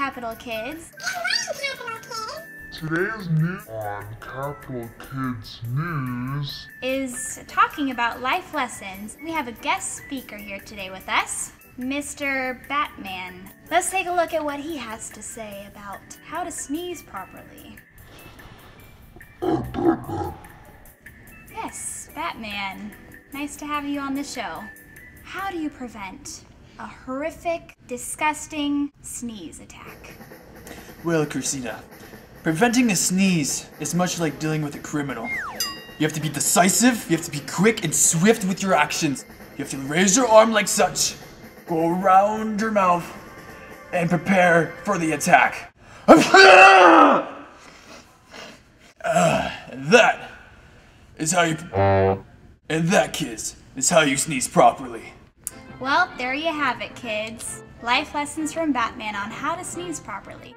Capital Kids. Today's news on Capital Kids News is talking about life lessons. We have a guest speaker here today with us, Mr. Batman. Let's take a look at what he has to say about how to sneeze properly. Yes, Batman. Nice to have you on the show. How do you prevent a horrific, disgusting sneeze attack? Well, Christina, preventing a sneeze is much like dealing with a criminal. You have to be decisive, you have to be quick and swift with your actions. You have to raise your arm like such, go around your mouth, and prepare for the attack. That is how you... And that, kids, is how you sneeze properly. Well, there you have it, kids. Life lessons from Batman on how to sneeze properly.